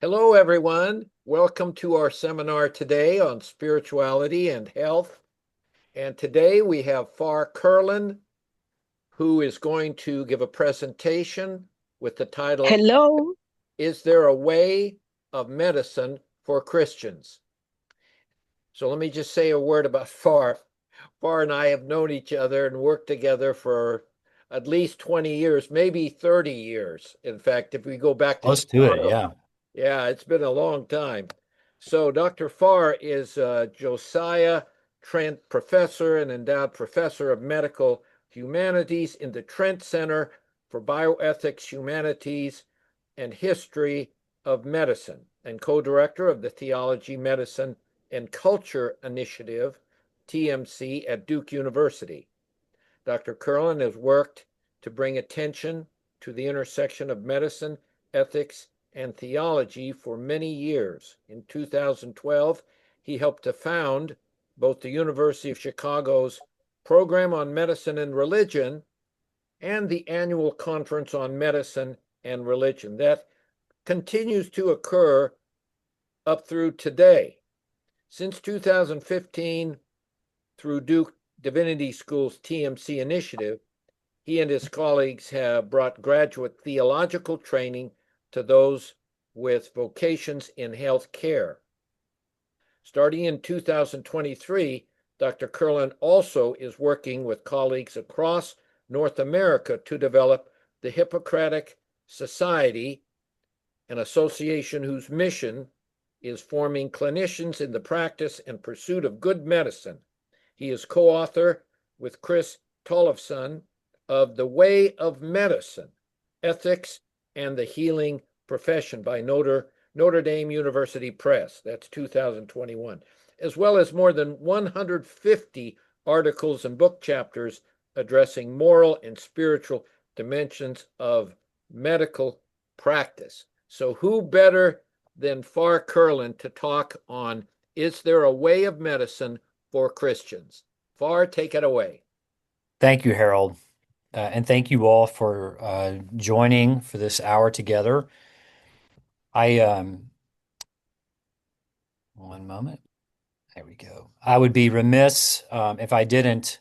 Hello, everyone. Welcome to our seminar today on spirituality and health. And today we have Far Curlin, who is going to give a presentation with the title, Hello. Is There a Way of Medicine for Christians? So let me just say a word about Far. Far and I have known each other and worked together for at least 20 years, maybe 30 years. In fact, if we go back to Close to it, Chicago, yeah. yeah, it's been a long time. So Dr. Farr is Josiah Trent Professor and Endowed Professor of Medical Humanities in the Trent Center for Bioethics, Humanities, and History of Medicine, and co-director of the Theology, Medicine, and Culture Initiative, TMC, at Duke University. Dr. Curlin has worked to bring attention to the intersection of medicine, ethics, and theology for many years. In 2012, he helped to found both the University of Chicago's Program on Medicine and Religion and the annual Conference on Medicine and Religion. That continues to occur up through today. Since 2015, through Duke Divinity School's TMC initiative, he and his colleagues have brought graduate theological training to those with vocations in health care. Starting in 2023, Dr. Curlin also is working with colleagues across North America to develop the Hippocratic Society, an association whose mission is forming clinicians in the practice and pursuit of good medicine. He is co-author with Chris Tollefsen of The Way of Medicine, Ethics and the Healing Profession by Notre Dame University Press. That's 2021, as well as more than 150 articles and book chapters addressing moral and spiritual dimensions of medical practice. So who better than Far Curlin to talk on, is there a way of medicine for Christians? Far, take it away. Thank you, Harold. And thank you all for joining for this hour together. I, one moment. There we go. I would be remiss if I didn't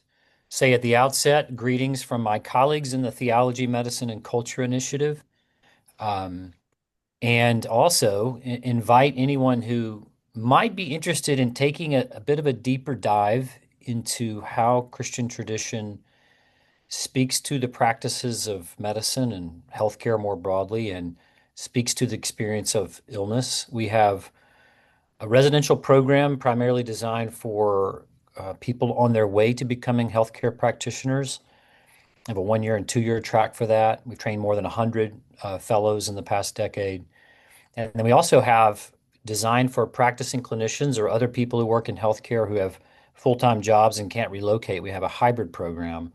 say at the outset, greetings from my colleagues in the Theology, Medicine, and Culture Initiative. Um, and also invite anyone who might be interested in taking a bit of a deeper dive into how Christian tradition speaks to the practices of medicine and healthcare more broadly and speaks to the experience of illness. We have a residential program primarily designed for people on their way to becoming healthcare practitioners. I have a 1 year and 2 year track for that. We've trained more than 100 fellows in the past decade. And then we also have designed for practicing clinicians or other people who work in healthcare who have full-time jobs and can't relocate. We have a hybrid program.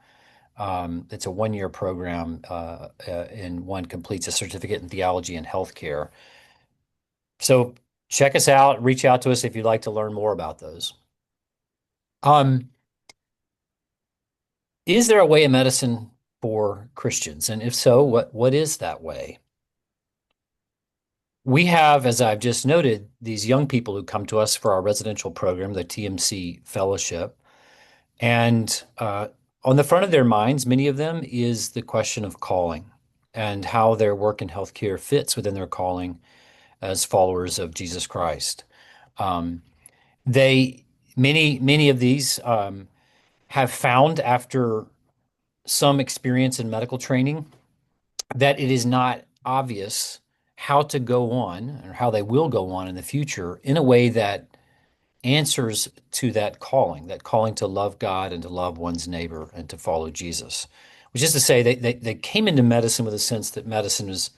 It's a 1 year program, and one completes a certificate in theology and healthcare. So check us out, reach out to us if you'd like to learn more about those. Um, is there a way of medicine for Christians? And if so, what is that way? We have, as I've just noted, these young people who come to us for our residential program, the TMC Fellowship. And on the front of their minds, many of them, is the question of calling and how their work in healthcare fits within their calling as followers of Jesus Christ. Um, many of these have found after some experience in medical training that it is not obvious how to go on or how they will go on in the future in a way that answers to that calling to love God and to love one's neighbor and to follow Jesus. Which is to say, they came into medicine with a sense that medicine is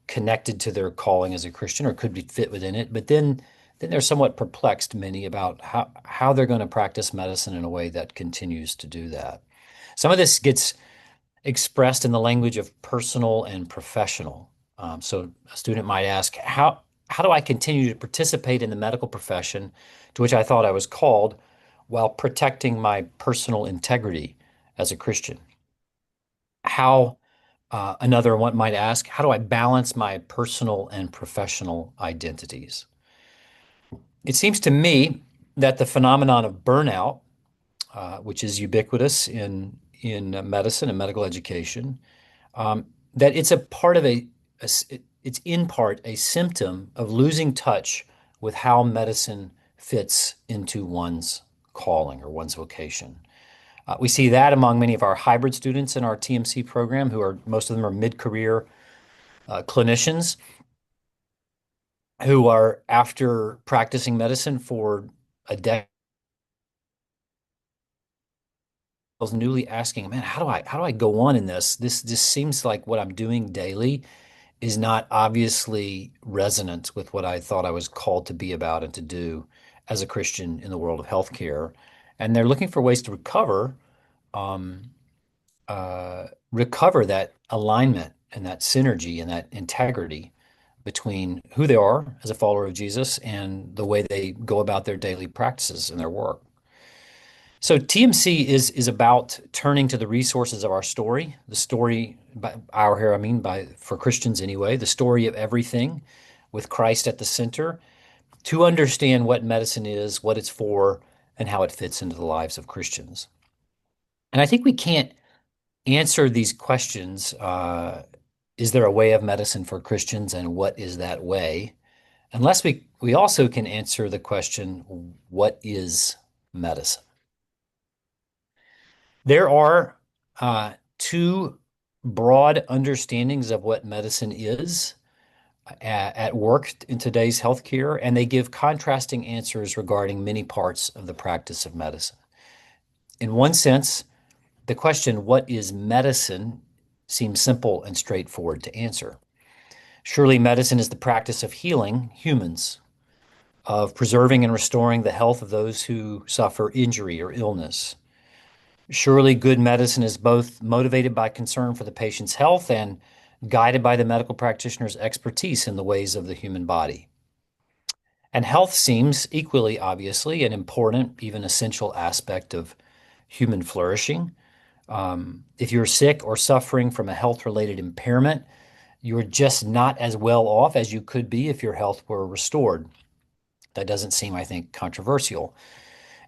connected to their calling as a Christian or could be fit within it, but then they're somewhat perplexed, many, about how they're going to practice medicine in a way that continues to do that. Some of this gets expressed in the language of personal and professional. So a student might ask, how do I continue to participate in the medical profession to which I thought I was called while protecting my personal integrity as a Christian? How Another one might ask, how do I balance my personal and professional identities? It seems to me that the phenomenon of burnout, which is ubiquitous in medicine and medical education, that it's a part of it's in part a symptom of losing touch with how medicine fits into one's calling or one's vocation. We see that among many of our hybrid students in our TMC program, most of them are mid-career clinicians who are, after practicing medicine for a decade, newly asking, man, how do I go on in this? This just seems like what I'm doing daily is not obviously resonant with what I thought I was called to be about and to do as a Christian in the world of healthcare. And they're looking for ways to um, recover that alignment and that synergy and that integrity between who they are as a follower of Jesus and the way they go about their daily practices and their work. So TMC is about turning to the resources of our story, the story by our here, I mean by for Christians anyway, the story of everything with Christ at the center to understand what medicine is, what it's for, and how it fits into the lives of Christians. And I think we can't answer these questions. Is there a way of medicine for Christians, and what is that way? Unless we also can answer the question, what is medicine? There are two broad understandings of what medicine is at work in today's healthcare, and they give contrasting answers regarding many parts of the practice of medicine. In one sense, the question, what is medicine, seems simple and straightforward to answer. Surely medicine is the practice of healing humans, of preserving and restoring the health of those who suffer injury or illness. Surely good medicine is both motivated by concern for the patient's health and guided by the medical practitioner's expertise in the ways of the human body. And health seems equally obviously an important, even essential aspect of human flourishing. If you're sick or suffering from a health-related impairment, you're just not as well off as you could be if your health were restored. That doesn't seem, I think, controversial.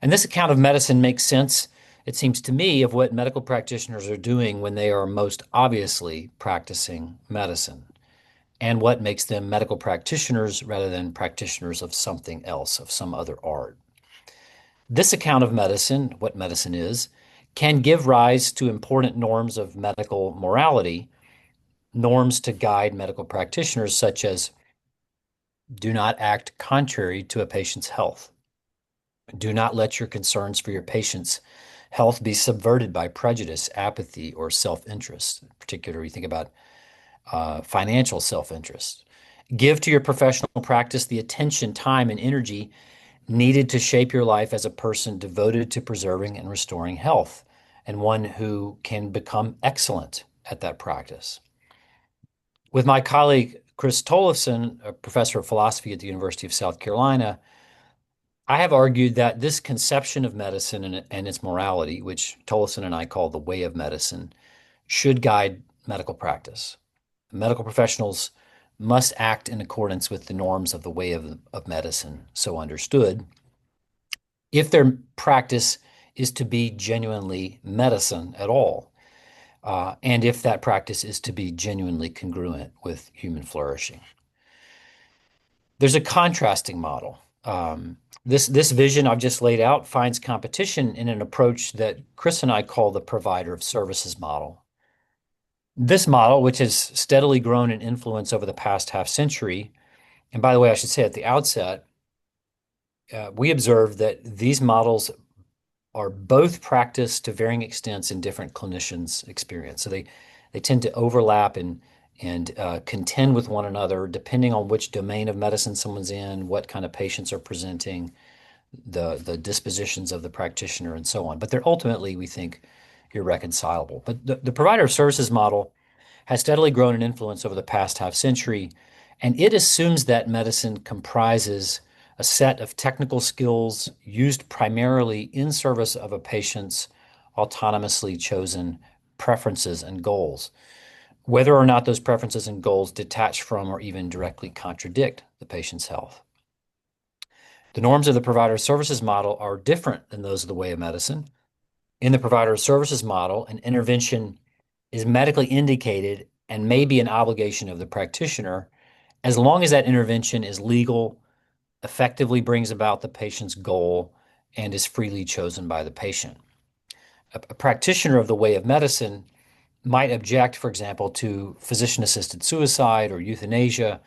And this account of medicine makes sense, it seems to me, of what medical practitioners are doing when they are most obviously practicing medicine, and what makes them medical practitioners rather than practitioners of something else, of some other art. This account of medicine, what medicine is, can give rise to important norms of medical morality, norms to guide medical practitioners, such as do not act contrary to a patient's health. Do not let your concerns for your patient's health be subverted by prejudice, apathy, or self-interest. Particularly, you think about financial self-interest. Give to your professional practice the attention, time, and energy needed to shape your life as a person devoted to preserving and restoring health, and one who can become excellent at that practice. With my colleague, Chris Tollefsen, a professor of philosophy at the University of South Carolina, I have argued that this conception of medicine and its morality, which Tollefsen and I call the way of medicine, should guide medical practice. Medical professionals must act in accordance with the norms of the way of medicine, so understood, if their practice is to be genuinely medicine at all, and if that practice is to be genuinely congruent with human flourishing. There's a contrasting model. This vision I've just laid out finds competition in an approach that Chris and I call the provider of services model. This model, which has steadily grown in influence over the past half century, and by the way, I should say at the outset, we observe that these models are both practiced to varying extents in different clinicians' experience. So they tend to overlap and contend with one another depending on which domain of medicine someone's in, what kind of patients are presenting, the dispositions of the practitioner, and so on. But they're ultimately, we think, irreconcilable. But the provider of services model has steadily grown in influence over the past half century, and it assumes that medicine comprises a set of technical skills used primarily in service of a patient's autonomously chosen preferences and goals. whether or not those preferences and goals detach from or even directly contradict the patient's health. The norms of the provider services model are different than those of the way of medicine. In the provider services model, an intervention is medically indicated and may be an obligation of the practitioner as long as that intervention is legal, effectively brings about the patient's goal, and is freely chosen by the patient. A practitioner of the way of medicine might object, for example, to physician-assisted suicide or euthanasia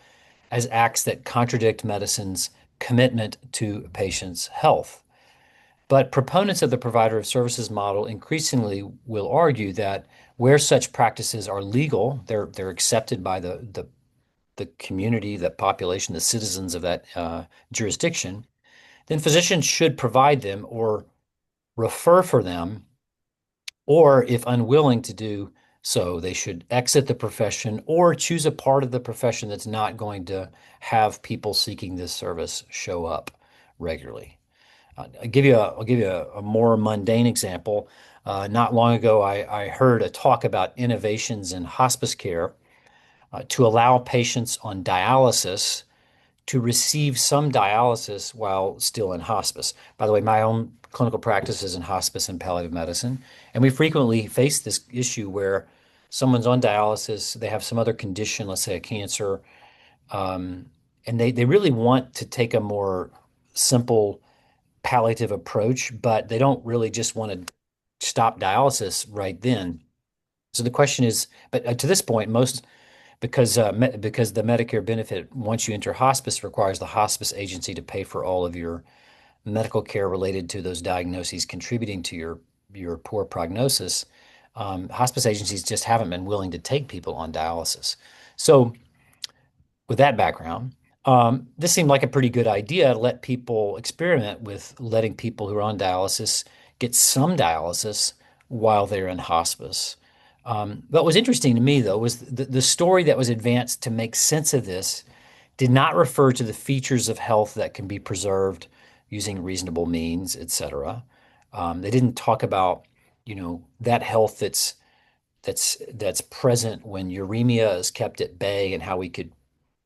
as acts that contradict medicine's commitment to a patient's health. But proponents of the provider of services model increasingly will argue that where such practices are legal, they're accepted by the community, the population, the citizens of that jurisdiction, then physicians should provide them or refer for them, or if unwilling to do so, they should exit the profession or choose a part of the profession that's not going to have people seeking this service show up regularly. I'll give you a more mundane example. Not long ago, I heard a talk about innovations in hospice care to allow patients on dialysis to receive some dialysis while still in hospice. By the way, my own clinical practice is in hospice and palliative medicine, and we frequently face this issue where someone's on dialysis, they have some other condition, let's say a cancer, and they really want to take a more simple palliative approach, but they don't really just want to stop dialysis right then. So the question is, but to this point, most because the Medicare benefit once you enter hospice requires the hospice agency to pay for all of your medical care related to those diagnoses contributing to your poor prognosis. Hospice agencies just haven't been willing to take people on dialysis. So with that background, this seemed like a pretty good idea to let people experiment with letting people who are on dialysis get some dialysis while they're in hospice. What was interesting to me, though, was the story that was advanced to make sense of this did not refer to the features of health that can be preserved using reasonable means, et cetera. They didn't talk about, that health that's present when uremia is kept at bay and how we could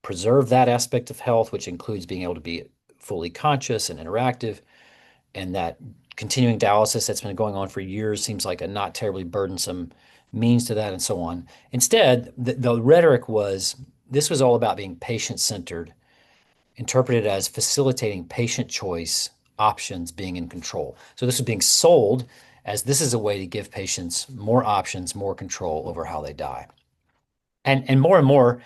preserve that aspect of health, which includes being able to be fully conscious and interactive, and that continuing dialysis that's been going on for years seems like a not terribly burdensome means to that, and so on. Instead, the rhetoric was this was all about being patient-centered, interpreted as facilitating patient choice, options, being in control. So this was being sold as this is a way to give patients more options, more control over how they die. And more,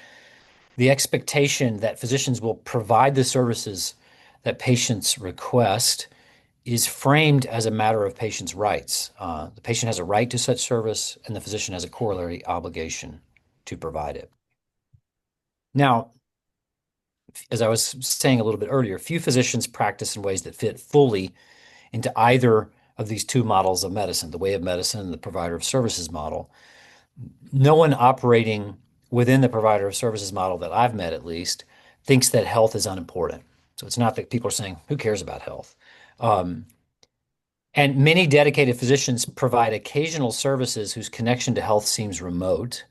the expectation that physicians will provide the services that patients request is framed as a matter of patient's rights. The patient has a right to such service, and the physician has a corollary obligation to provide it. Now, as I was saying a little bit earlier, few physicians practice in ways that fit fully into either of these two models of medicine, the way of medicine and the provider of services model. No one operating within the provider of services model that I've met, at least, thinks that health is unimportant. So it's not that people are saying, who cares about health? And many dedicated physicians provide occasional services whose connection to health seems remote.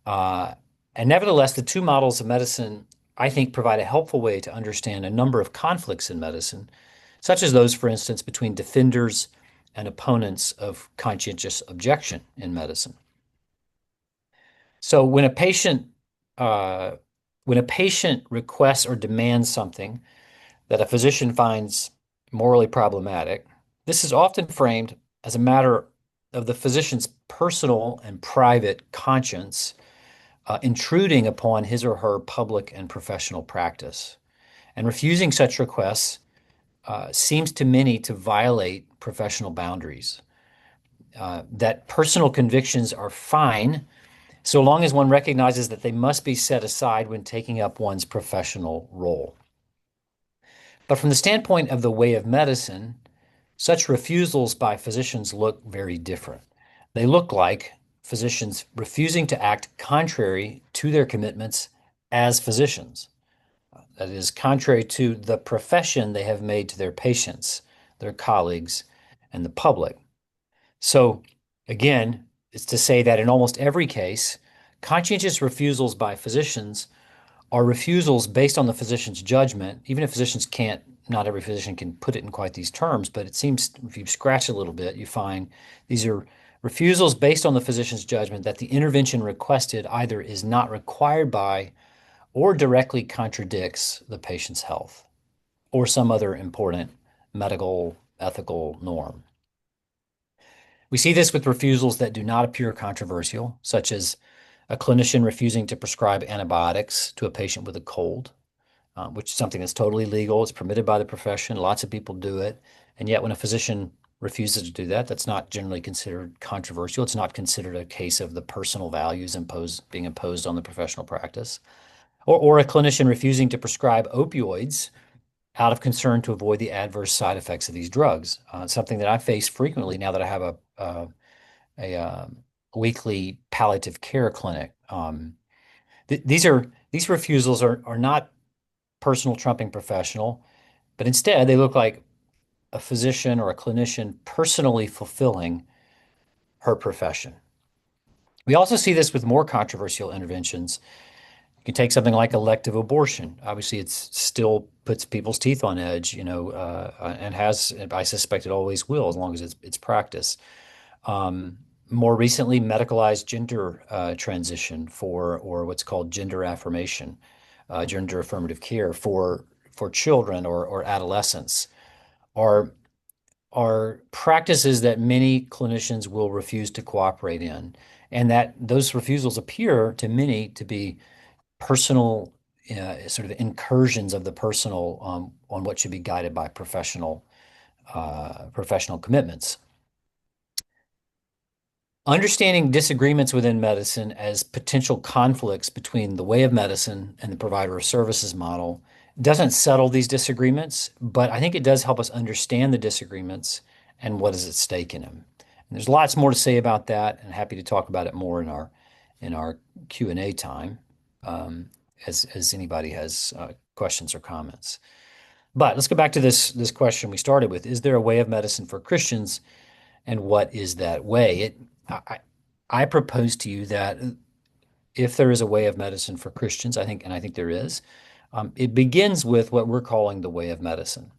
And nevertheless, the two models of medicine, I think, provide a helpful way to understand a number of conflicts in medicine, such as those, for instance, between defenders and opponents of conscientious objection in medicine. So when a patient requests or demands something that a physician finds morally problematic, this is often framed as a matter of the physician's personal and private conscience intruding upon his or her public and professional practice. And refusing such requests seems to many to violate professional boundaries. That personal convictions are fine so long as one recognizes that they must be set aside when taking up one's professional role. But from the standpoint of the way of medicine, such refusals by physicians look very different. They look like physicians refusing to act contrary to their commitments as physicians. That is, contrary to the profession they have made to their patients, their colleagues, and the public. So, again, it's to say that in almost every case, Conscientious refusals by physicians are refusals based on the physician's judgment, even if physicians can't, not every physician can put it in quite these terms, but it seems if you scratch a little bit, you find these are refusals based on the physician's judgment that the intervention requested either is not required by or directly contradicts the patient's health or some other important medical ethical norm. We see this with refusals that do not appear controversial, such as a clinician refusing to prescribe antibiotics to a patient with a cold, which is something that's totally legal. It's permitted by the profession. Lots of people do it. And yet, when a physician refuses to do that, that's not generally considered controversial. It's not considered a case of the personal values being imposed on the professional practice. Or a clinician refusing to prescribe opioids out of concern to avoid the adverse side effects of these drugs. Something that I face frequently now that I have a weekly palliative care clinic. These refusals are not personal trumping professional, but instead they look like a physician or a clinician personally fulfilling her profession. We also see this with more controversial interventions. You can take something like elective abortion. Obviously, it still puts people's teeth on edge, and has, I suspect it always will, as long as it's practice. More recently, medicalized gender transition or what's called gender affirmation, gender affirmative care for children or adolescents are are practices that many clinicians will refuse to cooperate in, and that those refusals appear to many to be personal sort of incursions of the personal on what should be guided by professional commitments. Understanding disagreements within medicine as potential conflicts between the way of medicine and the provider of services model doesn't settle these disagreements, but I think it does help us understand the disagreements and what is at stake in them. And there's lots more to say about that, and happy to talk about it more in our Q&A time, as anybody has questions or comments. But let's go back to this question we started with. Is there a way of medicine for Christians, and what is that way? I propose to you that if there is a way of medicine for Christians, I think there is, it begins with what we're calling the way of medicine,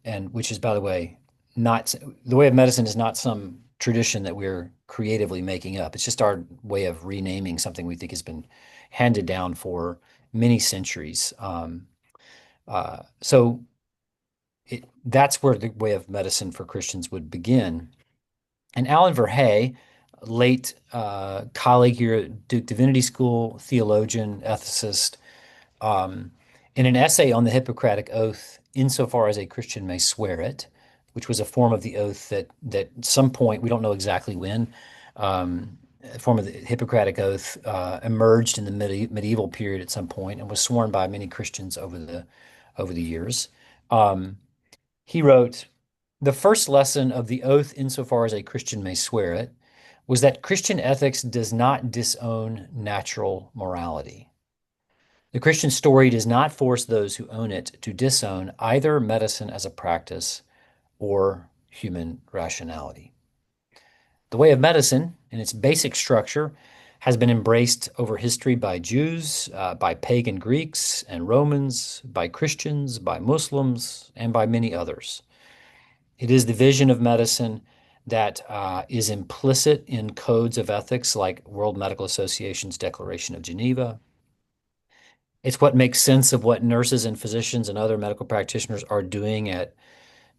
and which is, by the way, not the way of medicine is not some tradition that we're creatively making up. It's just our way of renaming something we think has been handed down for many centuries. So that's where the way of medicine for Christians would begin. And Alan Verhey, late colleague here at Duke Divinity School, theologian, ethicist, in an essay on the Hippocratic Oath, insofar as a Christian may swear it, which was a form of the oath that at some point, we don't know exactly when, a form of the Hippocratic Oath emerged in the medieval period at some point and was sworn by many Christians over the years. He wrote, "The first lesson of the oath, insofar as a Christian may swear it, was that Christian ethics does not disown natural morality. The Christian story does not force those who own it to disown either medicine as a practice or human rationality. The way of medicine, in its basic structure, has been embraced over history by Jews, by pagan Greeks and Romans, by Christians, by Muslims, and by many others. It is the vision of medicine that is implicit in codes of ethics like World Medical Association's Declaration of Geneva. It's what makes sense of what nurses and physicians and other medical practitioners are doing at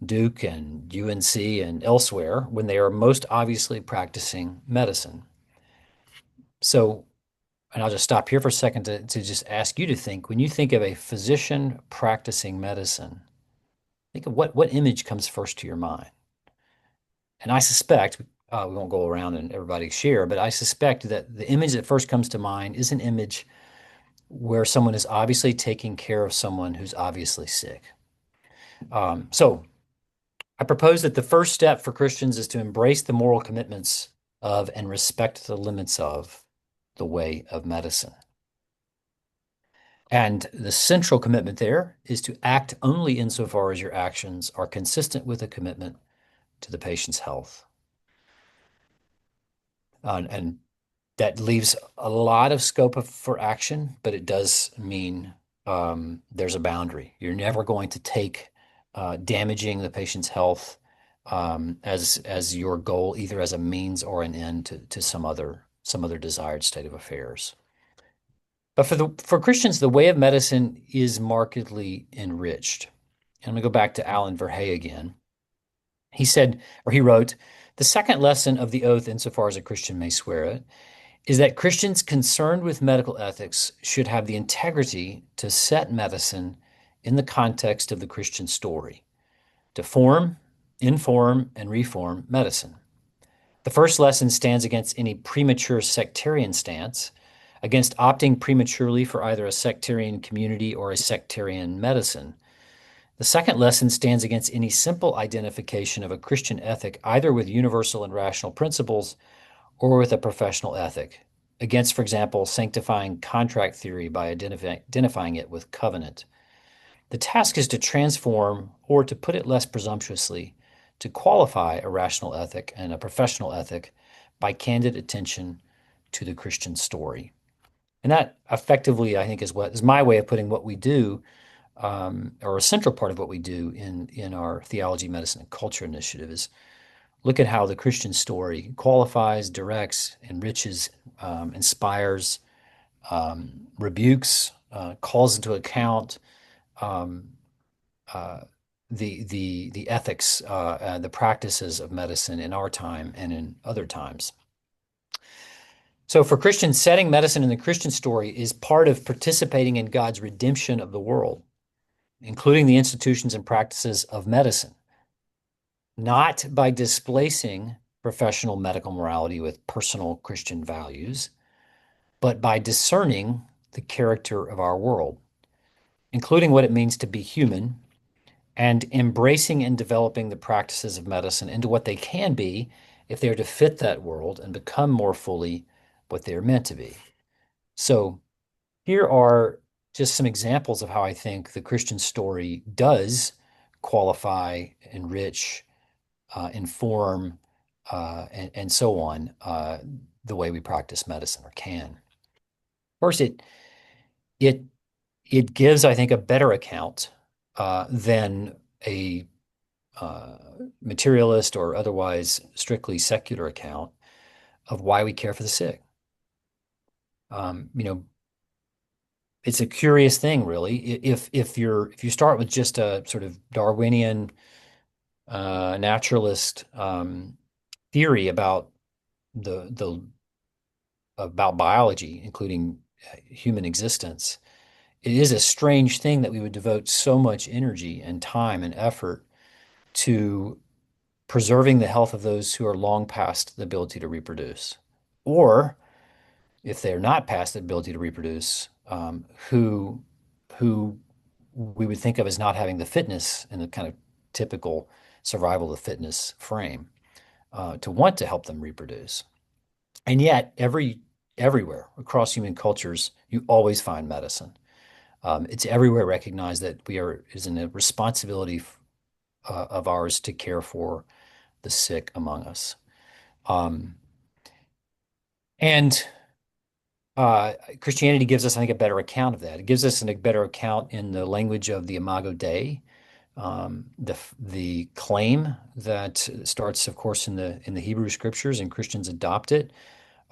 Duke and UNC and elsewhere when they are most obviously practicing medicine. So, and I'll just stop here for a second to just ask you to think, when you think of a physician practicing medicine, think of what image comes first to your mind. And I suspect, we won't go around and everybody share, but I suspect that the image that first comes to mind is an image where someone is obviously taking care of someone who's obviously sick. So I propose that the first step for Christians is to embrace the moral commitments of and respect the limits of the way of medicine. And the central commitment there is to act only insofar as your actions are consistent with a commitment to the patient's health. And that leaves a lot of scope for action, but it does mean there's a boundary. You're never going to take damaging the patient's health as your goal, either as a means or an end to some other desired state of affairs. But for Christians, the way of medicine is markedly enriched. And I'm going to go back to Alan Verhey again. He said, or he wrote, the second lesson of the oath, insofar as a Christian may swear it, is that Christians concerned with medical ethics should have the integrity to set medicine in the context of the Christian story, to form, inform, and reform medicine. The first lesson stands against any premature sectarian stance, against opting prematurely for either a sectarian community or a sectarian medicine. The second lesson stands against any simple identification of a Christian ethic either with universal and rational principles or with a professional ethic, against, for example, sanctifying contract theory by identifying it with covenant. The task is to transform, or to put it less presumptuously, to qualify a rational ethic and a professional ethic by candid attention to the Christian story. And that effectively, I think, is my way of putting what we do, or a central part of what we do in our theology, medicine, and culture initiative is look at how the Christian story qualifies, directs, enriches, inspires, rebukes, calls into account um, uh, the ethics, the practices of medicine in our time and in other times. So for Christians, setting medicine in the Christian story is part of participating in God's redemption of the world, including the institutions and practices of medicine, not by displacing professional medical morality with personal Christian values, but by discerning the character of our world, including what it means to be human, and embracing and developing the practices of medicine into what they can be if they are to fit that world and become more fully what they are meant to be. So here are just some examples of how I think the Christian story does qualify, enrich, inform, and so on, the way we practice medicine or can. First, it it gives, I think, a better account than a materialist or otherwise strictly secular account of why we care for the sick. You know, it's a curious thing, really. If you start with just a sort of Darwinian naturalist theory about the about biology, including human existence, it is a strange thing that we would devote so much energy and time and effort to preserving the health of those who are long past the ability to reproduce, or if they're not past the ability to reproduce, who we would think of as not having the fitness in the kind of typical survival of fitness frame to want to help them reproduce. And yet, everywhere across human cultures, you always find medicine. It's everywhere recognized that is in a responsibility of ours to care for the sick among us. Um, and Christianity gives us, I think, a better account of that. It gives us a better account in the language of the Imago Dei, the claim that starts, of course, in the Hebrew Scriptures, and Christians adopt it,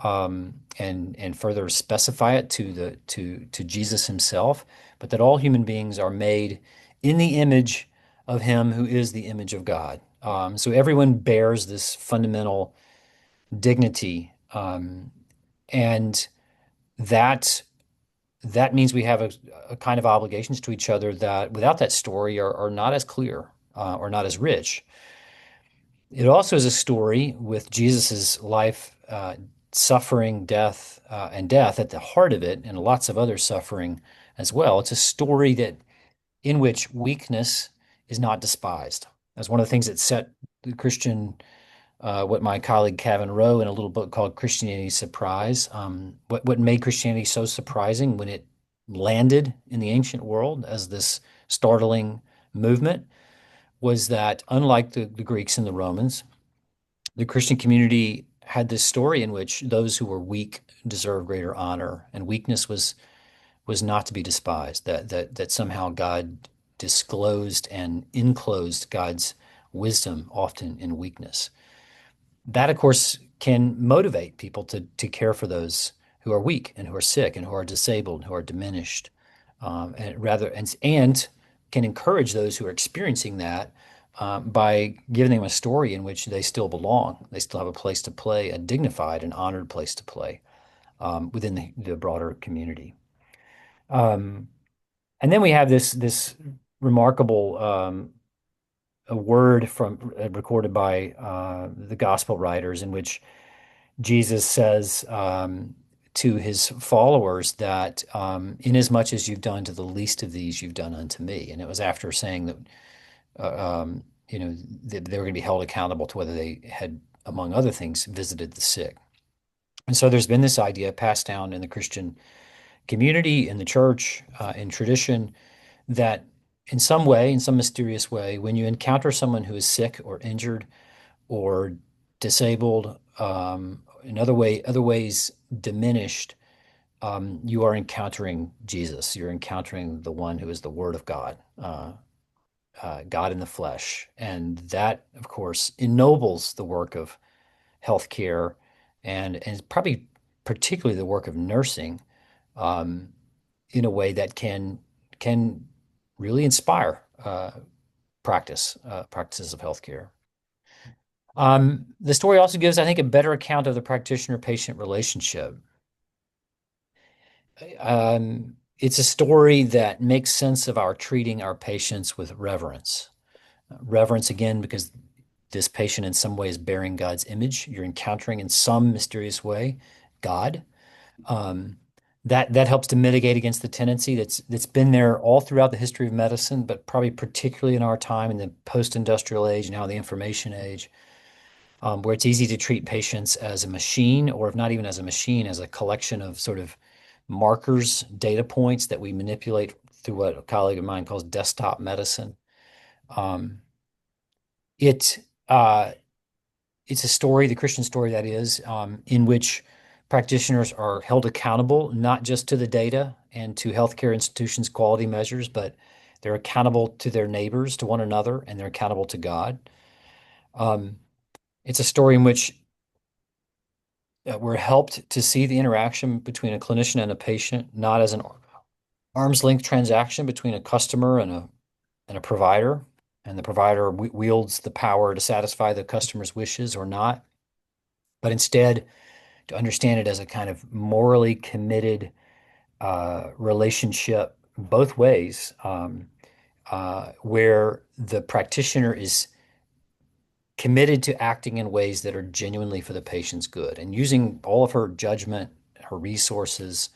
and further specify it to Jesus himself, but that all human beings are made in the image of him who is the image of God. So everyone bears this fundamental dignity, and that that means we have a kind of obligations to each other that without that story are not as clear or not as rich. It also is a story with Jesus's life, suffering, death, and death at the heart of it, and lots of other suffering as well. It's a story that in which weakness is not despised. That's one of the things that set the Christian, what my colleague Kevin Rowe in a little book called Christianity Surprise, what made Christianity so surprising when it landed in the ancient world as this startling movement was that unlike the Greeks and the Romans, the Christian community had this story in which those who were weak deserve greater honor, and weakness was not to be despised. That somehow God disclosed and enclosed God's wisdom often in weakness. That, of course, can motivate people to care for those who are weak and who are sick and who are disabled and who are diminished, and can encourage those who are experiencing that by giving them a story in which they still belong. They still have a place to play, a dignified and honored place to play within the broader community. Um, and then we have this remarkable a word from recorded by the gospel writers in which Jesus says to his followers that inasmuch as you've done to the least of these, you've done unto me. And it was after saying that they were going to be held accountable to whether they had, among other things, visited the sick. And so there's been this idea passed down in the Christian community, in the church, in tradition, that in some way, in some mysterious way, when you encounter someone who is sick or injured or disabled, in other ways diminished, you are encountering Jesus. You're encountering the one who is the Word of God, God in the flesh, and that, of course, ennobles the work of healthcare and probably particularly the work of nursing um, in a way that can really inspire practices of healthcare. The story also gives, I think, a better account of the practitioner-patient relationship. It's a story that makes sense of our treating our patients with reverence. Reverence, again, because this patient in some way is bearing God's image. You're encountering in some mysterious way God. Um, that helps to mitigate against the tendency that's been there all throughout the history of medicine, but probably particularly in our time in the post-industrial age, now the information age, where it's easy to treat patients as a machine, or if not even as a machine, as a collection of sort of markers, data points that we manipulate through what a colleague of mine calls desktop medicine. Um, it it's a story, the Christian story that is, in which practitioners are held accountable not just to the data and to healthcare institutions' quality measures, but they're accountable to their neighbors, to one another, and they're accountable to God. Um, it's a story in which we're helped to see the interaction between a clinician and a patient, not as an arm's length transaction between a customer and a provider, and the provider wields the power to satisfy the customer's wishes or not, but instead to understand it as a kind of morally committed relationship both ways, where the practitioner is committed to acting in ways that are genuinely for the patient's good and using all of her judgment, her resources,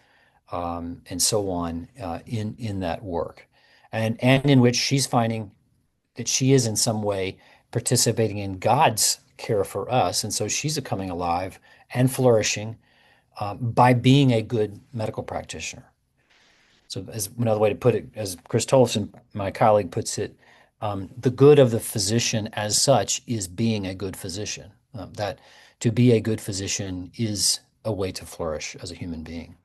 and so on in that work, and in which she's finding that she is in some way participating in God's care for us, and so she's coming alive and flourishing by being a good medical practitioner. So, as another way to put it, as Chris Tollefsen, my colleague, puts it, the good of the physician as such is being a good physician. That to be a good physician is a way to flourish as a human being.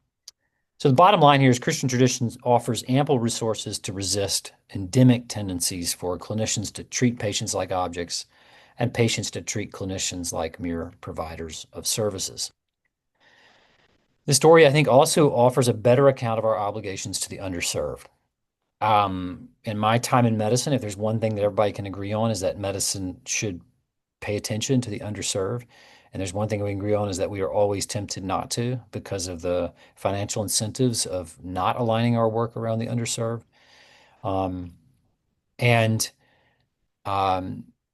So the bottom line here is Christian tradition offers ample resources to resist endemic tendencies for clinicians to treat patients like objects and patients to treat clinicians like mere providers of services. The story, I think, also offers a better account of our obligations to the underserved. In my time in medicine, if there's one thing that everybody can agree on is that medicine should pay attention to the underserved. And there's one thing we agree on is that we are always tempted not to because of the financial incentives of not aligning our work around the underserved. Um, and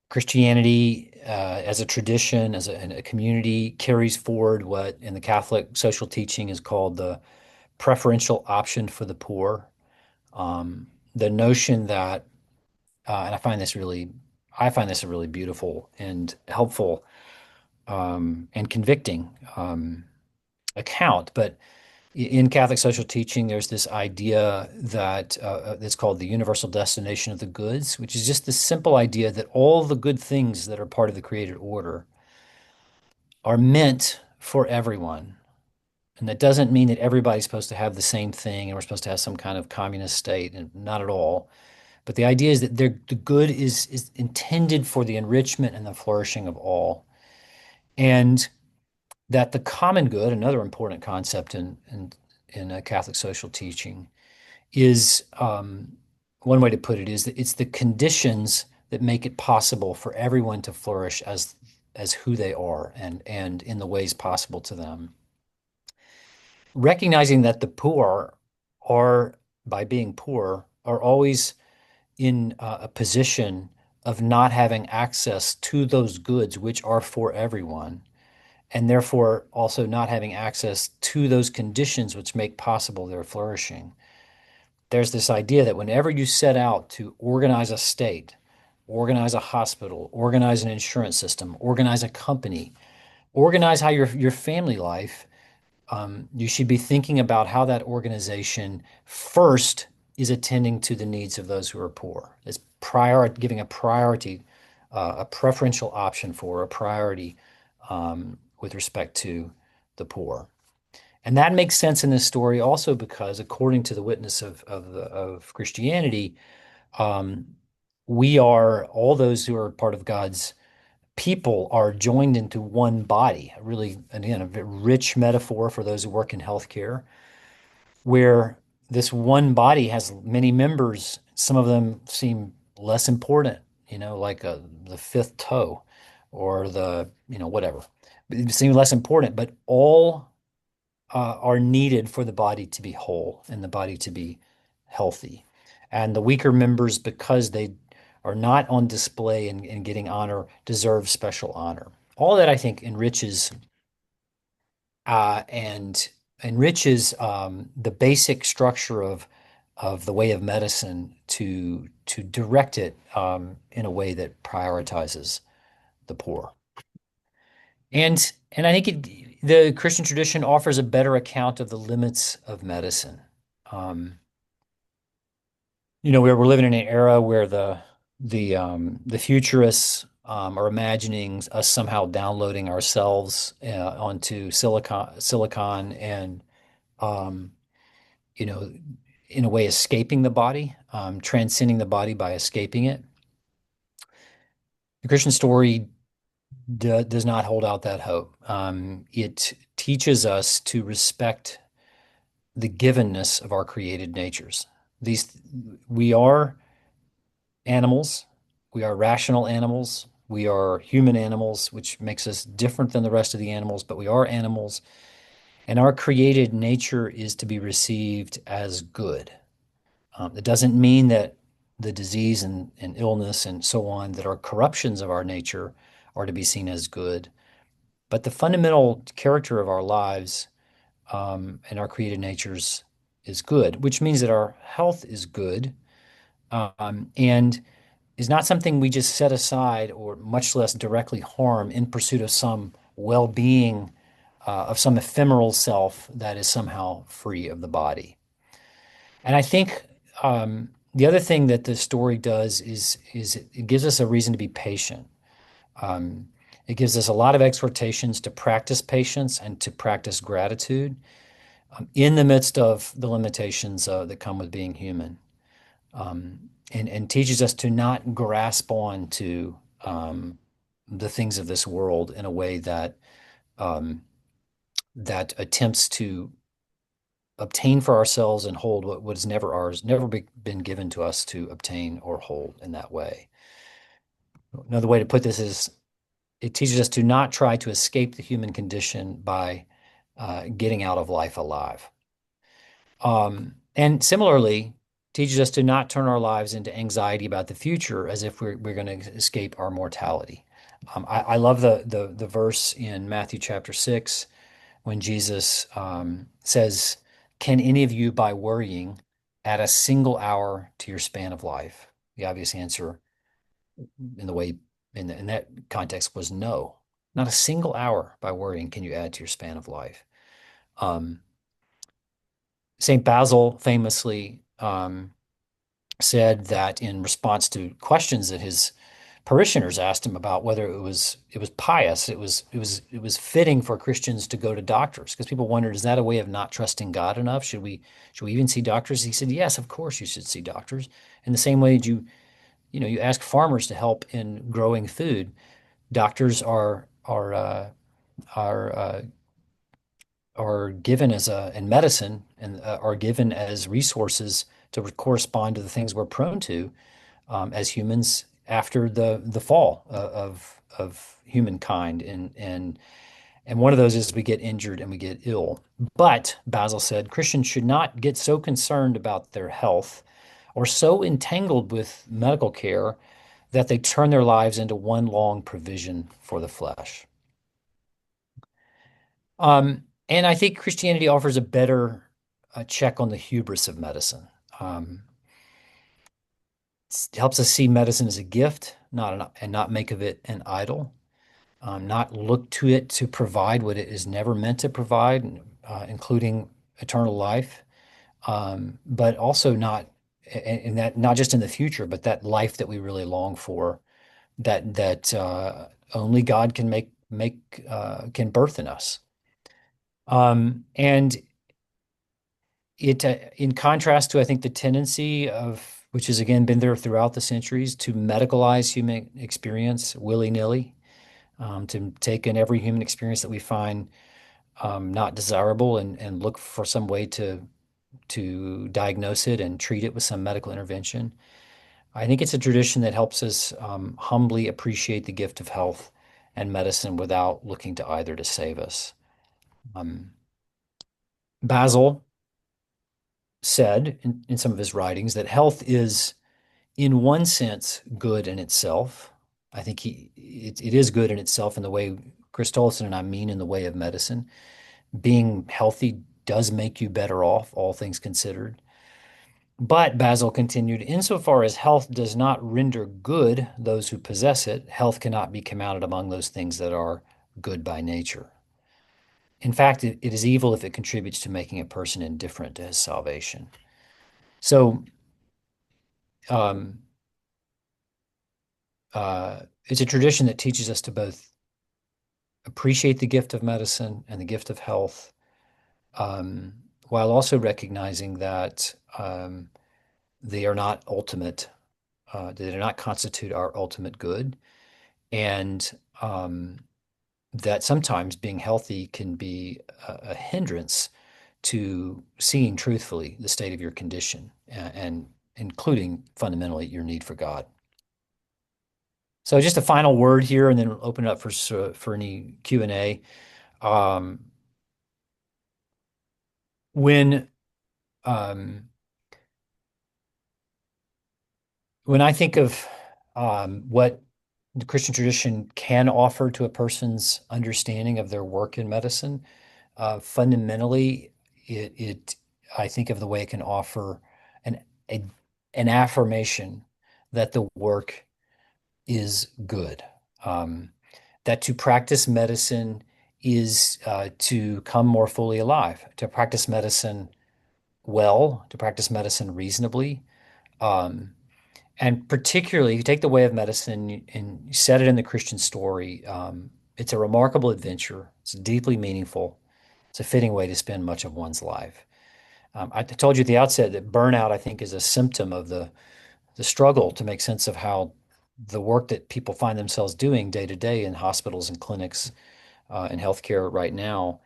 Christianity, as a tradition, as a community, carries forward what in the Catholic social teaching is called the preferential option for the poor. The notion that, and I find this a really beautiful and helpful and convicting account. But in Catholic social teaching, there's this idea that it's called the universal destination of the goods, which is just the simple idea that all the good things that are part of the created order are meant for everyone. And that doesn't mean that everybody's supposed to have the same thing and we're supposed to have some kind of communist state, and not at all. But the idea is that the good is intended for the enrichment and the flourishing of all. And that the common good, another important concept in Catholic social teaching, is one way to put it is that it's the conditions that make it possible for everyone to flourish as who they are and in the ways possible to them. Recognizing that the poor are, by being poor, are always in a position of not having access to those goods which are for everyone, and therefore also not having access to those conditions which make possible their flourishing. There's this idea that whenever you set out to organize a state, organize a hospital, organize an insurance system, organize a company, organize how your family life, you should be thinking about how that organization first is attending to the needs of those who are poor. It's giving a priority, a preferential option for a priority with respect to the poor. And that makes sense in this story also because, according to the witness of Christianity, um, we are all those who are part of God's people are joined into one body. Really, again, a very rich metaphor for those who work in healthcare, where this one body has many members. Some of them seem less important, like the fifth toe or whatever. It seems less important, but all are needed for the body to be whole and the body to be healthy. And the weaker members, because they are not on display and getting honor, deserve special honor. All that I think and enriches the basic structure of the way of medicine to direct it in a way that prioritizes the poor. And I think the Christian tradition offers a better account of the limits of medicine. Um, we're living in an era where the futurists are imagining us somehow downloading ourselves onto silicon and um, you know, in a way escaping the body, transcending the body by escaping it. The Christian story does not hold out that hope. It teaches us to respect the givenness of our created natures. These We are animals. We are rational animals. We are human animals, which makes us different than the rest of the animals, but we are animals. And our created nature is to be received as good. It doesn't mean that the disease and illness and so on that are corruptions of our nature are to be seen as good. But the fundamental character of our lives and our created natures is good, which means that our health is good and is not something we just set aside or much less directly harm in pursuit of some well-being of some ephemeral self that is somehow free of the body. And I think the other thing that the story does is it gives us a reason to be patient. Um, it gives us a lot of exhortations to practice patience and to practice gratitude in the midst of the limitations that come with being human, and teaches us to not grasp on to the things of this world in a way um, that attempts to obtain for ourselves and hold what is never ours, been given to us to obtain or hold in that way. Another way to put this is it teaches us to not try to escape the human condition by getting out of life alive. And similarly, teaches us to not turn our lives into anxiety about the future as if we're going to escape our mortality. I love the verse in Matthew chapter 6 when Jesus says, "Can any of you, by worrying, add a single hour to your span of life?" The obvious answer in the way in that context was no. Not a single hour by worrying can you add to your span of life. Um, St. Basil famously said that in response to questions that his parishioners asked him about whether it was pious, it was fitting for Christians to go to doctors, because people wondered, is that a way of not trusting God enough? Should we even see doctors? He said, yes, of course you should see doctors. In the same way that you ask farmers to help in growing food, doctors are given as in medicine and are given as resources to correspond to the things we're prone to as humans after the fall of humankind, and one of those is we get injured and we get ill. But Basil said Christians should not get so concerned about their health or so entangled with medical care that they turn their lives into one long provision for the flesh. And I think Christianity offers a better check on the hubris of medicine. It helps us see medicine as a gift, and not make of it an idol. Not look to it to provide what it is never meant to provide, including eternal life, but also not, and that not just in the future, but that life that we really long for, that only God can can birth in us. And it, in contrast to, I think, the tendency of, which has again been there throughout the centuries, to medicalize human experience willy-nilly, to take in every human experience that we find not desirable and look for some way to diagnose it and treat it with some medical intervention. I think it's a tradition that helps us humbly appreciate the gift of health and medicine without looking to either to save us. Basil said in some of his writings that health is, in one sense, good in itself. I think it is good in itself in the way Chris Tollefsen and I mean in the way of medicine. Being healthy does make you better off, all things considered. But Basil continued, insofar as health does not render good those who possess it, health cannot be counted among those things that are good by nature. In fact, it is evil if it contributes to making a person indifferent to his salvation. So, um, it's a tradition that teaches us to both appreciate the gift of medicine and the gift of health, while also recognizing that they are not ultimate, they do not constitute our ultimate good, and that sometimes being healthy can be a hindrance to seeing truthfully the state of your condition, and including fundamentally your need for God. So just a final word here, and then we'll open it up for any Q&A. Um, when um, when I think of what the Christian tradition can offer to a person's understanding of their work in medicine, fundamentally, it I think of the way it can offer an a, an affirmation that the work is good. That to practice medicine is to come more fully alive, to practice medicine well, to practice medicine reasonably. Um, and particularly, if you take the way of medicine and you set it in the Christian story, it's a remarkable adventure. It's deeply meaningful. It's a fitting way to spend much of one's life. I told you at the outset that burnout, I think, is a symptom of the struggle to make sense of how the work that people find themselves doing day to day in hospitals and clinics and healthcare right now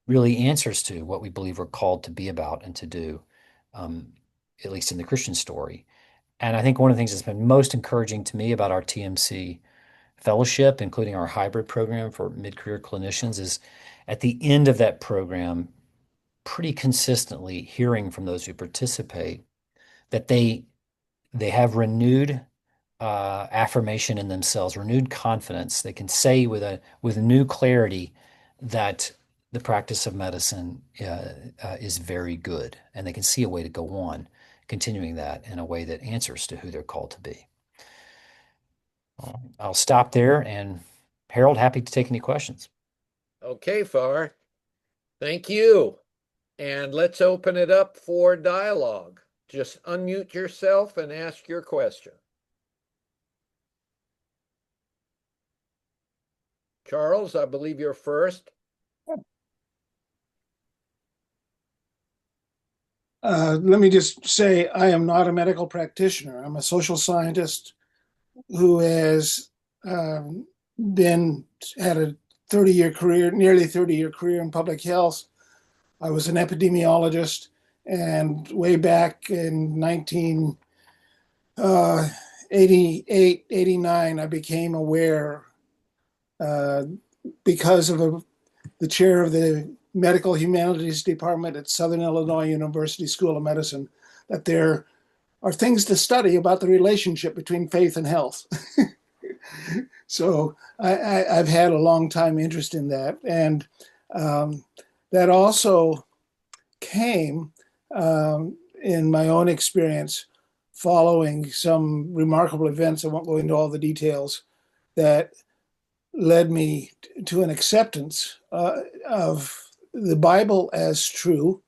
really answers to what we believe we're called to be about and to do, um, at least in the Christian story. And I think one of the things that's been most encouraging to me about our TMC fellowship, including our hybrid program for mid-career clinicians, is at the end of that program, pretty consistently hearing from those who participate that they have renewed affirmation in themselves, renewed confidence. They can say with new clarity that the practice of medicine is very good, and they can see a way to go on, continuing that in a way that answers to who they're called to be. I'll stop there, and Harold, happy to take any questions. Okay, Far. Thank you. And let's open it up for dialogue. Just unmute yourself and ask your question. Charles, I believe you're first. Let me just say, I am not a medical practitioner. I'm a social scientist who has been had a 30-year career, nearly 30-year career in public health. I was an epidemiologist, and way back in 1988, 89, I became aware uh, because of the chair of the medical humanities department at Southern Illinois University School of Medicine that there are things to study about the relationship between faith and health. So I've had a long time interest in that. And that also came in my own experience following some remarkable events. I won't go into all the details that led me to an acceptance of the Bible as true,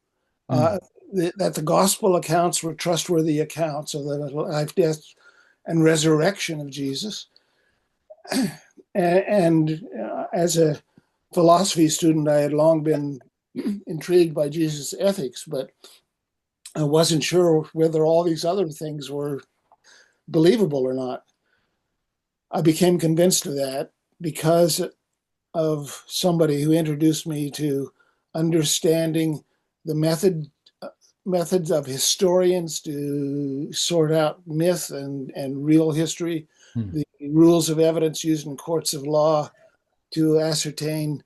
uh, that the gospel accounts were trustworthy accounts of the life, death, and resurrection of Jesus. And as a philosophy student, I had long been intrigued by Jesus' ethics, but I wasn't sure whether all these other things were believable or not. I became convinced of that because of somebody who introduced me to understanding the methods of historians to sort out myth and real history, Mm. the rules of evidence used in courts of law to ascertain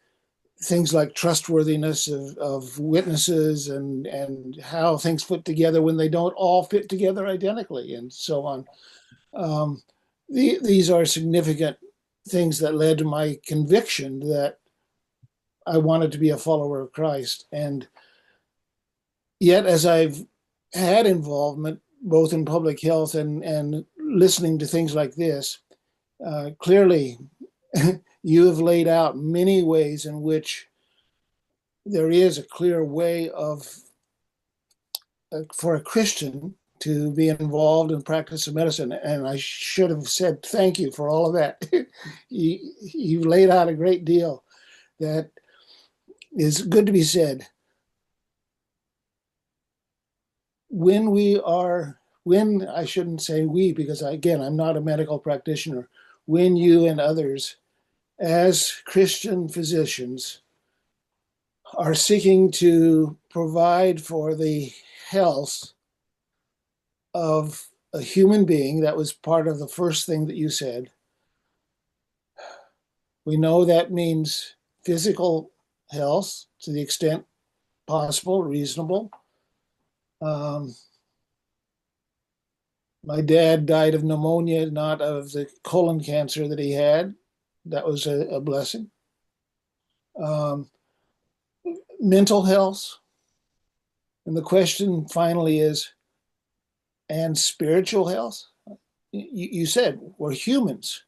things like trustworthiness of witnesses and how things fit together when they don't all fit together identically, and so on. Um, these are significant things that led to my conviction that I wanted to be a follower of Christ. And yet, as I've had involvement both in public health and listening to things like this, clearly you have laid out many ways in which there is a clear way of for a Christian to be involved in practice of medicine. And I should have said thank you for all of that. You've laid out a great deal that is good to be said. When I shouldn't say we, because again, I'm not a medical practitioner, when you and others, as Christian physicians, are seeking to provide for the health of a human being, that was part of the first thing that you said. We know that means physical health to the extent possible, reasonable. Um, my dad died of pneumonia, not of the colon cancer that he had. That was a blessing. Um, Mental health. And the question finally is, and spiritual health? You said we're humans.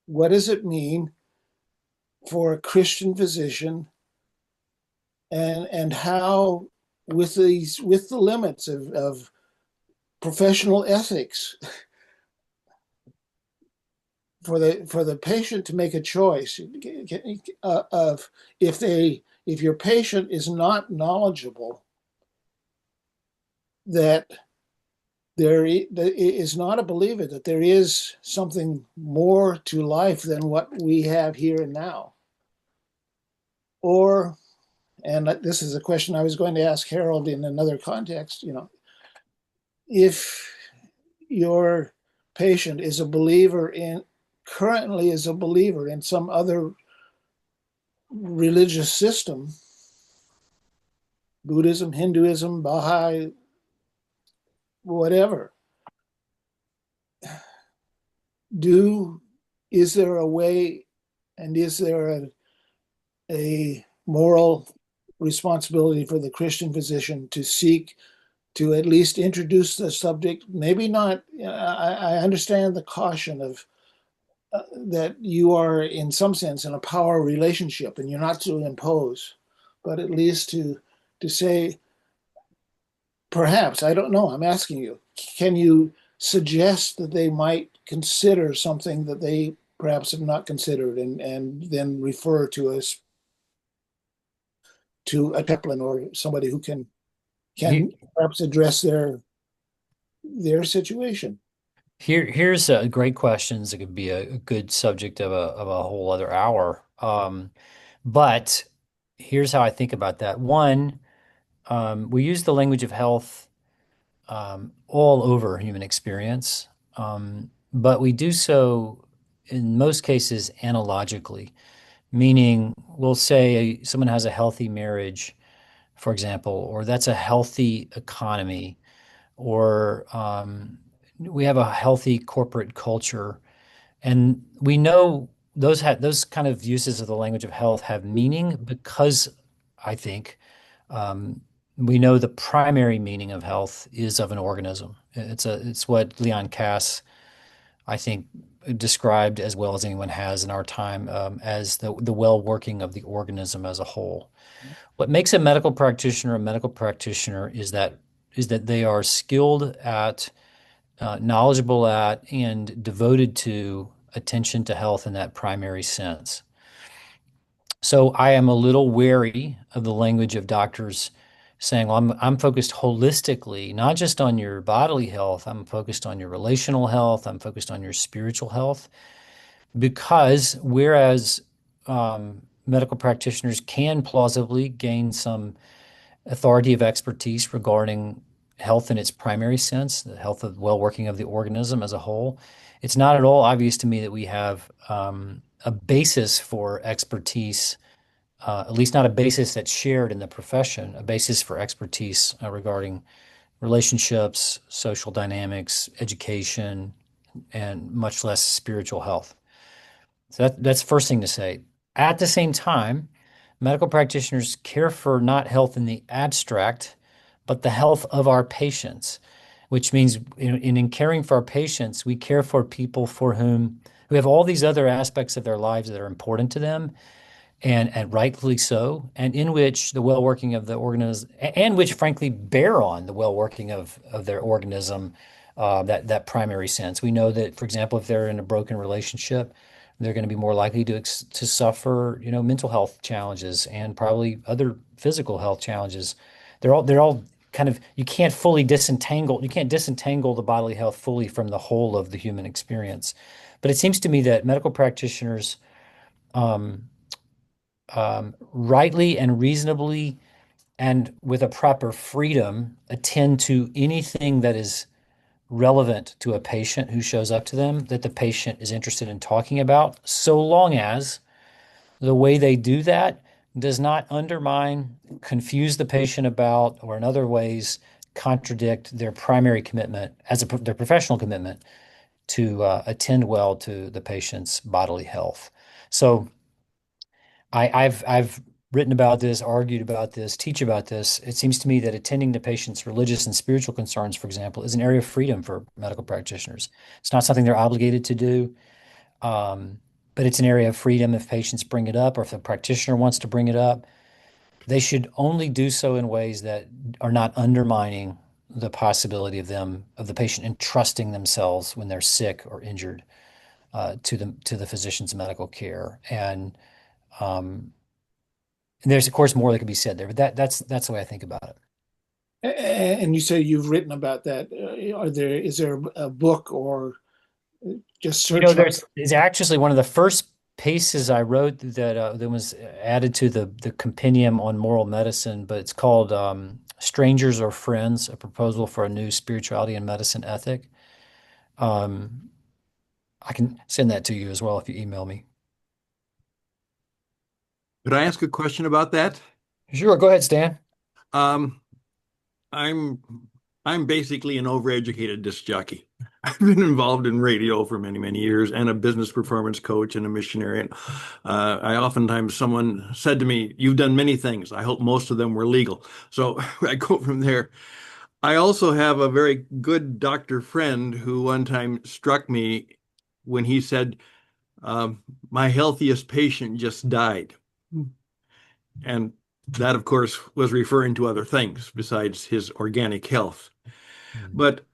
What does it mean for a Christian physician, and how with the limits of professional ethics for the patient to make a choice of if your patient is not knowledgeable that there is not a believer, that there is something more to life than what we have here and now. Or, and this is a question I was going to ask Harold in another context, if your patient is a believer currently is a believer in some other religious system, Buddhism, Hinduism, Baha'i, whatever, is there a way, and is there a moral responsibility for the Christian physician to seek to at least introduce the subject? Maybe not. I understand the caution of that you are in some sense in a power relationship and you're not to impose, but at least to say, perhaps, I don't know, I'm asking you, can you suggest that they might consider something that they perhaps have not considered, and then refer to us to a chaplain or somebody who can perhaps address their situation. Here's a great questions. It could be a good subject of a whole other hour. But here's how I think about that. One, we use the language of health all over human experience, but we do so in most cases analogically, meaning we'll say someone has a healthy marriage, for example, or that's a healthy economy, or we have a healthy corporate culture. And we know those kind of uses of the language of health have meaning because I think we know the primary meaning of health is of an organism. It's what Leon Kass, I think, described as well as anyone has in our time as the well working of the organism as a whole. What makes a medical practitioner is that they are skilled at, knowledgeable at, and devoted to attention to health in that primary sense. So I am a little wary of the language of doctors saying, well, I'm focused holistically, not just on your bodily health. I'm focused on your relational health. I'm focused on your spiritual health. Because whereas medical practitioners can plausibly gain some authority of expertise regarding health in its primary sense, the health of well-working of the organism as a whole, it's not at all obvious to me that we have a basis for expertise, at least not a basis that's shared in the profession, a basis for expertise regarding relationships, social dynamics, education, and much less spiritual health. So that's the first thing to say. At the same time, medical practitioners care for not health in the abstract, but the health of our patients, which means in caring for our patients, we care for people for who have all these other aspects of their lives that are important to them, and rightfully so, and in which the well-working of the organism, and which frankly bear on the well-working of their organism, that primary sense. We know that, for example, if they're in a broken relationship, they're going to be more likely to suffer, mental health challenges and probably other physical health challenges. They're all kind of, you can't disentangle the bodily health fully from the whole of the human experience. But it seems to me that medical practitioners um, rightly and reasonably and with a proper freedom attend to anything that is relevant to a patient who shows up to them that the patient is interested in talking about, so long as the way they do that does not undermine, confuse the patient about, or in other ways contradict their primary commitment their professional commitment to attend well to the patient's bodily health. So I've written about this, argued about this, teach about this. It seems to me that attending to patients' religious and spiritual concerns, for example, is an area of freedom for medical practitioners. It's not something they're obligated to do, um, but it's an area of freedom if patients bring it up or if the practitioner wants to bring it up. They should only do so in ways that are not undermining the possibility of the patient entrusting themselves when they're sick or injured to the physician's medical care. Um, and there's, of course, more that could be said there, but that's the way I think about it. And you say you've written about that. Is there a book or just search up? There's actually one of the first pieces I wrote that was added to the compendium on moral medicine, but it's called "Strangers or Friends: A Proposal for a New Spirituality and Medicine Ethic." Um, I can send that to you as well if you email me. Could I ask a question about that? Sure, go ahead, Stan. Um, I'm I'm basically an overeducated disc jockey. I've been involved in radio for many, many years and a business performance coach and a missionary. And I oftentimes someone said to me, "You've done many things. I hope most of them were legal." So I go from there. I also have a very good doctor friend who one time struck me when he said, "My healthiest patient just died." And that, of course, was referring to other things besides his organic health. Hmm. But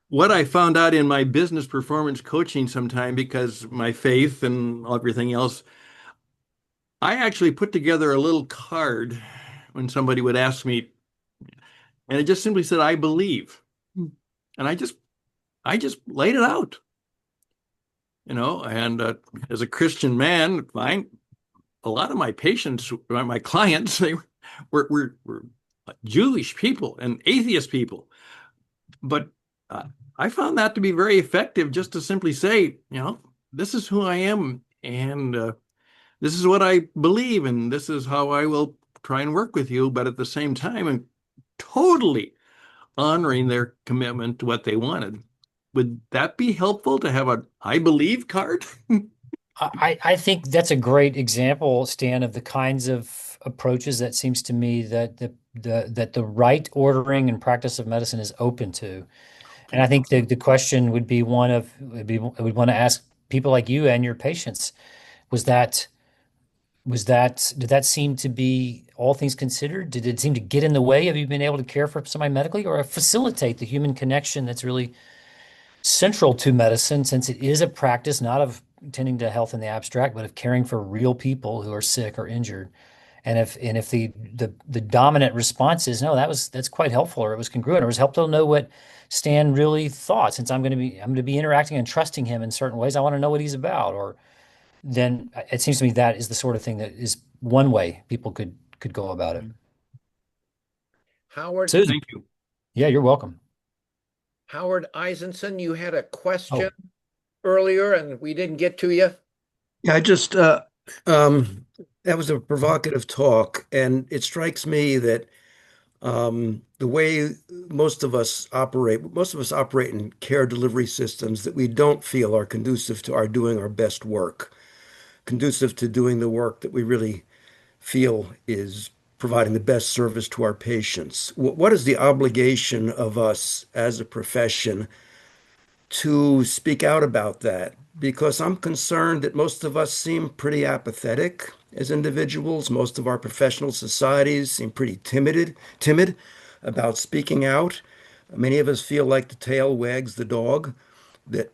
what I found out in my business performance coaching sometime, because my faith and everything else, I actually put together a little card when somebody would ask me, and it just simply said, "I believe." And I just laid it out, and as a Christian man, fine, a lot of my patients, my clients, they were Jewish people and atheist people. But I found that to be very effective, just to simply say, this is who I am, and this is what I believe, and this is how I will try and work with you. But at the same time, I'm totally honoring their commitment to what they wanted. Would that be helpful to have a I believe card? I think that's a great example, Stan, of the kinds of approaches that seems to me that the right ordering and practice of medicine is open to. And I think the question would be I would want to ask people like you and your patients, was that did that seem to be, all things considered, did it seem to get in the way of you being able to care for somebody medically or facilitate the human connection that's really central to medicine, since it is a practice not of tending to health in the abstract, but of caring for real people who are sick or injured. And if the dominant response is no, that's quite helpful, or it was congruent, or it was helpful to know what Stan really thought, since I'm going to be interacting and trusting him in certain ways. I want to know what he's about, or then it seems to me that is the sort of thing that is one way people could go about it. Howard, Susan, Thank you. yeah, you're welcome. Howard Eisenson, you had a question Oh, earlier and we didn't get to you. Yeah, that was a provocative talk, and it strikes me that the way most of us operate in care delivery systems that we don't feel are conducive to our doing our best work, conducive to doing the work that we really feel is providing the best service to our patients. What is the obligation of us as a profession to speak out about that? Because I'm concerned that most of us seem pretty apathetic as individuals. Most of our professional societies seem pretty timid about speaking out. Many of us feel like the tail wags the dog, that,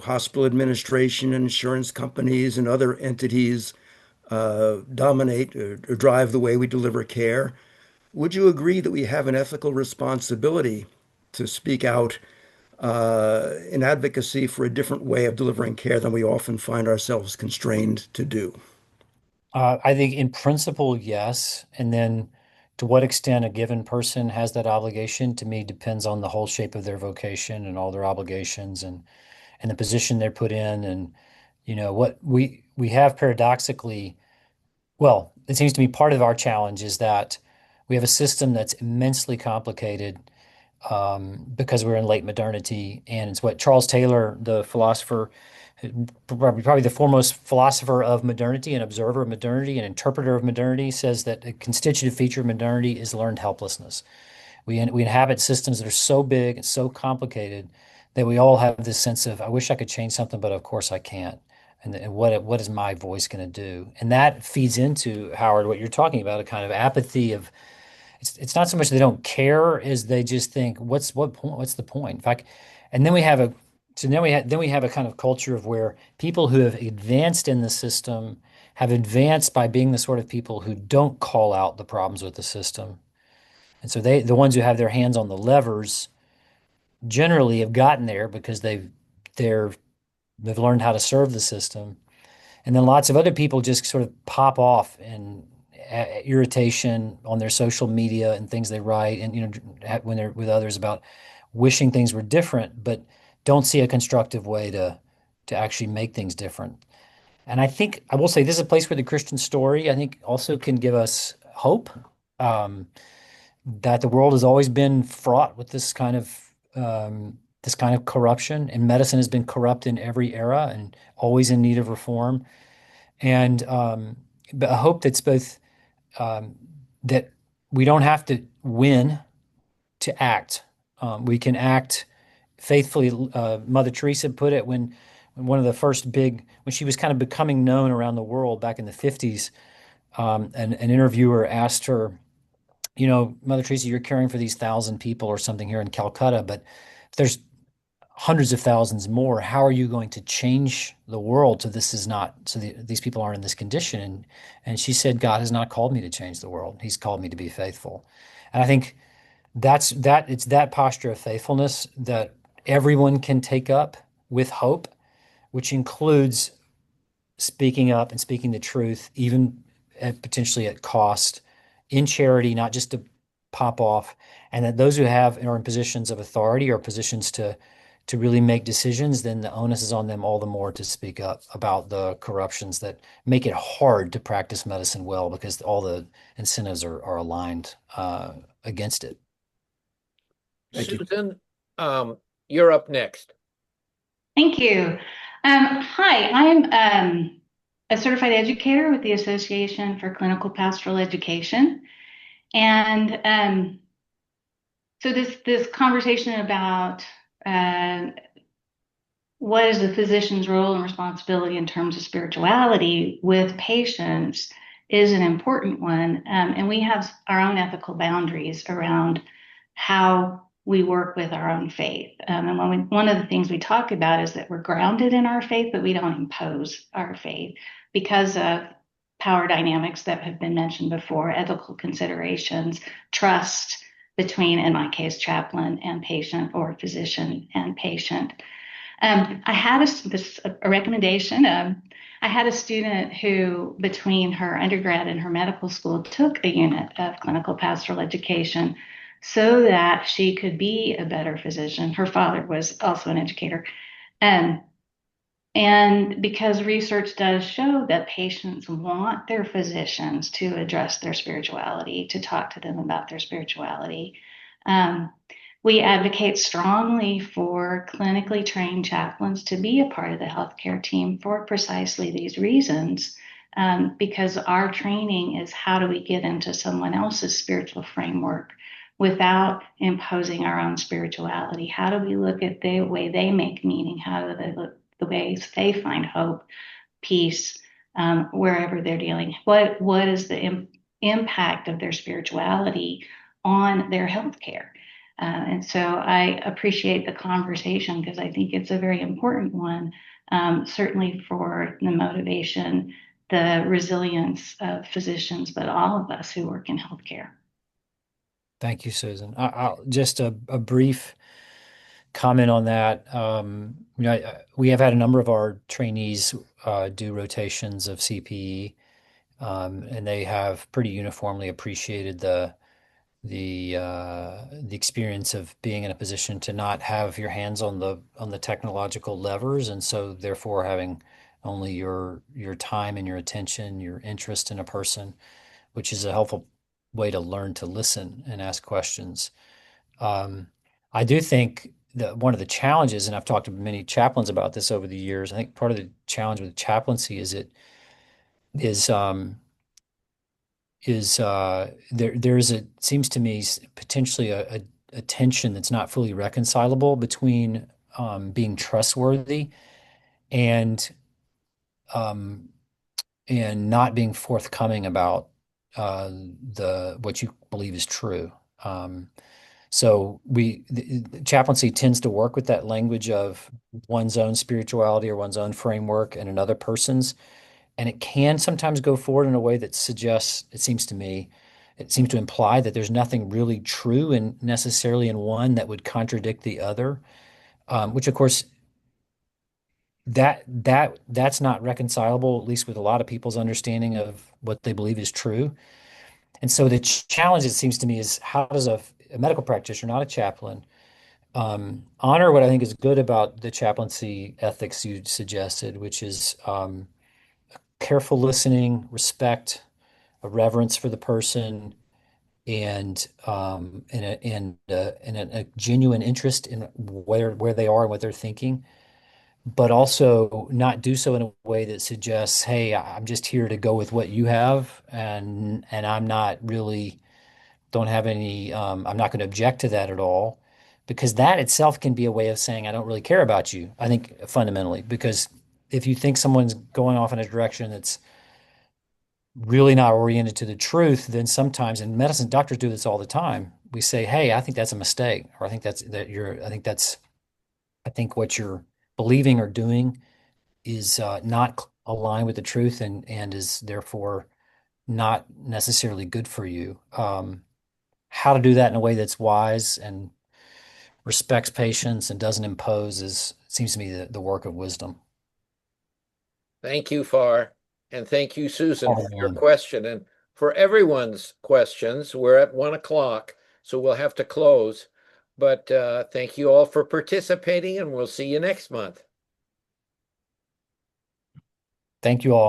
hospital administration and insurance companies and other entities dominate or drive the way we deliver care. Would you agree that we have an ethical responsibility to speak out in advocacy for a different way of delivering care than we often find ourselves constrained to do? I think in principle, yes. And then to what extent a given person has that obligation, to me, depends on the whole shape of their vocation and all their obligations and the position they're put in. And, what we have paradoxically, well, it seems to me part of our challenge is that we have a system that's immensely complicated, because we're in late modernity. And it's what Charles Taylor, the philosopher, probably the foremost philosopher of modernity, and observer of modernity, and interpreter of modernity, says that a constitutive feature of modernity is learned helplessness. We inhabit systems that are so big and so complicated that we all have this sense of, I wish I could change something, but of course I can't. And what is my voice going to do? And that feeds into, Howard, what you're talking about, a kind of apathy of, it's not so much they don't care as they just think, what's the point? In fact, and then we have a so then we have a kind of culture of where people who have advanced in the system have advanced by being the sort of people who don't call out the problems with the system. And so the ones who have their hands on the levers, generally have gotten there because they've learned how to serve the system. And then lots of other people just sort of pop off and irritation on their social media and things they write, and when they're with others, about wishing things were different, but don't see a constructive way to actually make things different. And I think I will say this is a place where the Christian story, I think, also can give us hope, um, that the world has always been fraught with this kind of corruption, and medicine has been corrupt in every era and always in need of reform. And but I hope that's both, um, that we don't have to win to act. We can act faithfully. Mother Teresa put it when one of the first when she was kind of becoming known around the world back in the 50s, an interviewer asked her, Mother Teresa, you're caring for these 1,000 people or something here in Calcutta, but there's hundreds of thousands more. How are you going to change the world so this is not, so these people aren't in this condition? And she said, God has not called me to change the world. He's called me to be faithful. And I think it's that posture of faithfulness that everyone can take up with hope, which includes speaking up and speaking the truth, even potentially at cost, in charity, not just to pop off. And that those who have are in positions of authority or positions to really make decisions, then the onus is on them all the more to speak up about the corruptions that make it hard to practice medicine well because all the incentives are aligned against it. Thank you. Susan, you're up next. Thank you. Hi, I'm a certified educator with the Association for Clinical Pastoral Education. And so this conversation about what is the physician's role and responsibility in terms of spirituality with patients is an important one. And we have our own ethical boundaries around how we work with our own faith. And one of the things we talk about is that we're grounded in our faith, but we don't impose our faith because of power dynamics that have been mentioned before, ethical considerations, trust between, in my case, chaplain and patient or physician and patient. I had a recommendation. I had a student who, between her undergrad and her medical school, took a unit of clinical pastoral education so that she could be a better physician. Her father was also an educator. And because research does show that patients want their physicians to address their spirituality, to talk to them about their spirituality, we advocate strongly for clinically trained chaplains to be a part of the healthcare team for precisely these reasons, because our training is how do we get into someone else's spiritual framework without imposing our own spirituality? How do we look at the way they make meaning? How do they look the ways they find hope, peace, wherever they're dealing? What is the impact of their spirituality on their healthcare? And so I appreciate the conversation because I think it's a very important one, certainly for the motivation, the resilience of physicians, but all of us who work in healthcare. Thank you, Susan. Just a brief comment on that. We have had a number of our trainees do rotations of CPE, and they have pretty uniformly appreciated the experience of being in a position to not have your hands on the technological levers, and so therefore having only your time and your attention, your interest in a person, which is a helpful way to learn to listen and ask questions. I do think that one of the challenges, and I've talked to many chaplains about this over the years, I think part of the challenge with chaplaincy is seems to me potentially a tension that's not fully reconcilable between being trustworthy and um, and not being forthcoming about what you believe is true. So the chaplaincy tends to work with that language of one's own spirituality or one's own framework and another person's. And it can sometimes go forward in a way that suggests, it seems to me, it seems to imply that there's nothing really true and necessarily in one that would contradict the other, which of course that's not reconcilable, at least with a lot of people's understanding of what they believe is true. And so the challenge, it seems to me, is how does a medical practitioner, not a chaplain, honor what I think is good about the chaplaincy ethics you suggested, which is careful listening, respect, a reverence for the person, and a genuine interest in where they are and what they're thinking, but also not do so in a way that suggests, "Hey, I'm just here to go with what you have, and I'm not really don't have any. I'm not going to object to that at all." Because that itself can be a way of saying, I don't really care about you, I think fundamentally, because if you think someone's going off in a direction that's really not oriented to the truth, then sometimes in medicine, doctors do this all the time. We say, "Hey, I think that's a mistake," or I think that's I think what you're believing or doing is not aligned with the truth and is therefore not necessarily good for you. How to do that in a way that's wise and respects patients and doesn't impose is seems to me the work of wisdom. Thank you, Far. And thank you, Susan, for your Oh, question. And for everyone's questions, we're at 1 o'clock, so we'll have to close. But thank you all for participating, and we'll see you next month. thank you all.